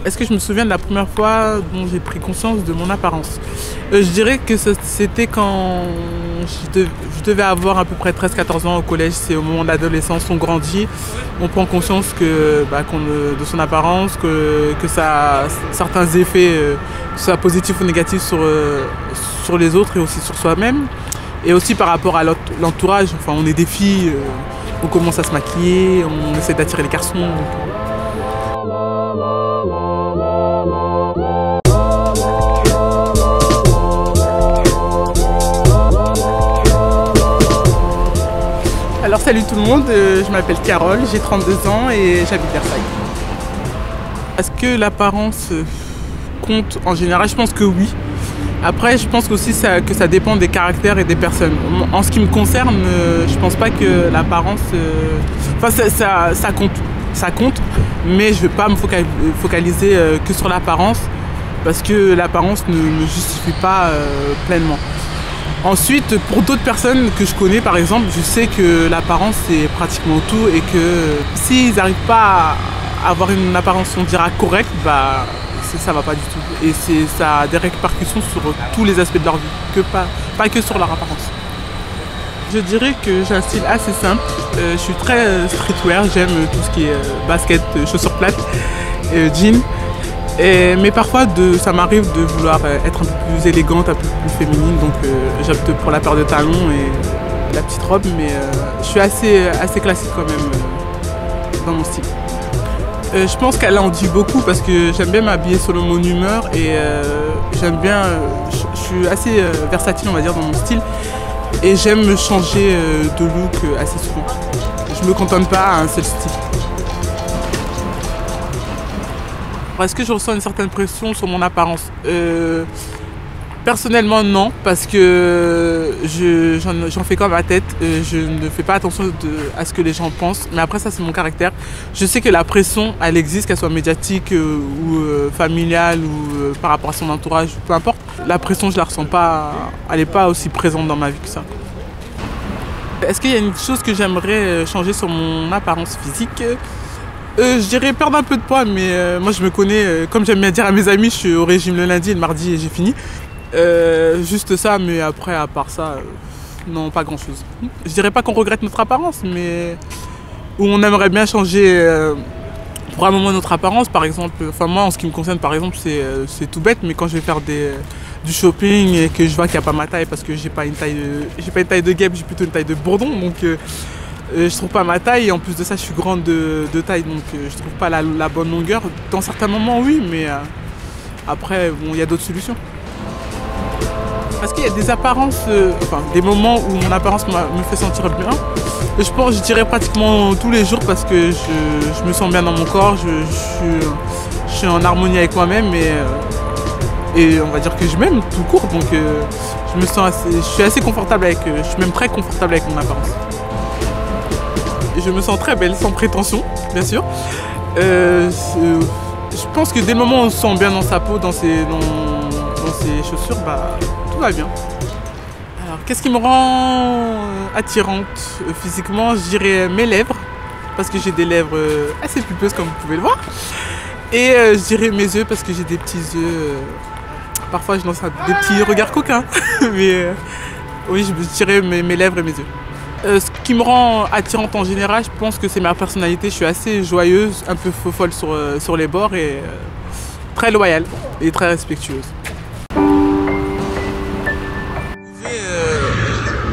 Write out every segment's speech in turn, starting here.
Est-ce que je me souviens de la première fois dont j'ai pris conscience de mon apparence? Je dirais que c'était quand je devais avoir à peu près 13-14 ans au collège. C'est au moment de l'adolescence, on grandit, on prend conscience de son apparence, que ça a certains effets, soit positifs ou négatifs sur les autres et aussi sur soi-même. Et aussi par rapport à l'entourage, enfin on est des filles, on commence à se maquiller, on essaie d'attirer les garçons. Alors salut tout le monde, je m'appelle Carole, j'ai 32 ans et j'habite Versailles. Est-ce que l'apparence compte en général? Je pense que oui. Après, je pense aussi que ça dépend des caractères et des personnes. En ce qui me concerne, je pense pas que l'apparence... Enfin, ça compte. Ça compte, mais je ne vais pas me focaliser que sur l'apparence parce que l'apparence ne me justifie pas pleinement. Ensuite, pour d'autres personnes que je connais, par exemple, je sais que l'apparence c'est pratiquement tout et que s'ils n'arrivent pas à avoir une apparence, on dira, correcte, bah ça va pas du tout. Et ça a des répercussions sur tous les aspects de leur vie, pas que sur leur apparence. Je dirais que j'ai un style assez simple. Je suis très streetwear, j'aime tout ce qui est basket, chaussures plates, jeans. Mais parfois, ça m'arrive de vouloir être un peu plus élégante, un peu plus féminine. Donc j'opte pour la paire de talons et la petite robe. Mais je suis assez classique quand même dans mon style. Je pense qu'elle en dit beaucoup parce que j'aime bien m'habiller selon mon humeur. Et j'aime bien... je suis assez versatile, on va dire, dans mon style. Et j'aime me changer de look assez souvent. Je ne me cantonne pas à un seul style. Est-ce que je ressens une certaine pression sur mon apparence? Personnellement, non, parce que j'en fais comme ma tête. Je ne fais pas attention à ce que les gens pensent. Mais après, ça, c'est mon caractère. Je sais que la pression, elle existe, qu'elle soit médiatique ou familiale ou par rapport à son entourage, peu importe. La pression, je la ressens pas. Elle n'est pas aussi présente dans ma vie que ça. Est-ce qu'il y a une chose que j'aimerais changer sur mon apparence physique? Je dirais perdre un peu de poids, mais moi je me connais, comme j'aime bien dire à mes amis, je suis au régime le lundi et le mardi et j'ai fini. Juste ça, mais après, à part ça, non, pas grand chose. Je dirais pas qu'on regrette notre apparence, mais où on aimerait bien changer pour un moment notre apparence, par exemple. Enfin, moi, en ce qui me concerne, par exemple, c'est tout bête, mais quand je vais faire du shopping et que je vois qu'il n'y a pas ma taille parce que j'ai pas une taille de guêpe, j'ai plutôt une taille de bourdon, donc je trouve pas ma taille et en plus de ça je suis grande de taille, donc je trouve pas la bonne longueur. Dans certains moments oui, mais après bon, il y a d'autres solutions. Parce qu'il y a des apparences, enfin des moments où mon apparence me fait sentir bien. Je dirais pratiquement tous les jours parce que je me sens bien dans mon corps, je suis en harmonie avec moi-même et on va dire que je m'aime tout court, donc je suis assez confortable je suis même très confortable avec mon apparence. Et je me sens très belle, sans prétention, bien sûr. Je pense que dès le moment où on se sent bien dans sa peau, dans ses chaussures, bah, tout va bien. Alors, qu'est-ce qui me rend attirante physiquement? Je dirais mes lèvres, parce que j'ai des lèvres assez pulpeuses, comme vous pouvez le voir. Et je dirais mes yeux, parce que j'ai des petits yeux. Parfois, je lance des petits regards coquins. Mais oui, je dirais mes lèvres et mes yeux. Ce qui me rend attirante en général, je pense que c'est ma personnalité. Je suis assez joyeuse, un peu folle sur les bords et très loyale et très respectueuse. Vous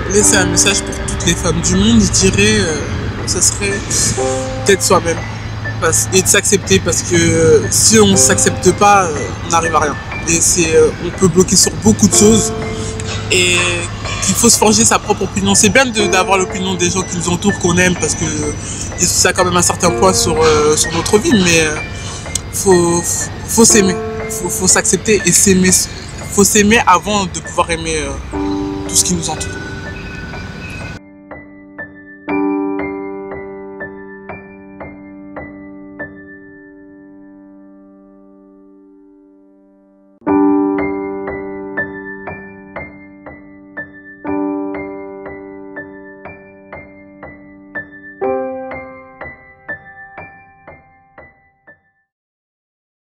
pouvez laisser un message pour toutes les femmes du monde, je dirais, ça serait d'être soi-même et de s'accepter parce que si on ne s'accepte pas, on n'arrive à rien. Et on peut bloquer sur beaucoup de choses et qu'il faut se forger sa propre opinion. C'est bien d'avoir l'opinion des gens qui nous entourent, qu'on aime, parce que ça a quand même un certain poids sur notre vie, mais faut s'aimer, faut s'accepter et s'aimer. Faut s'aimer avant de pouvoir aimer tout ce qui nous entoure.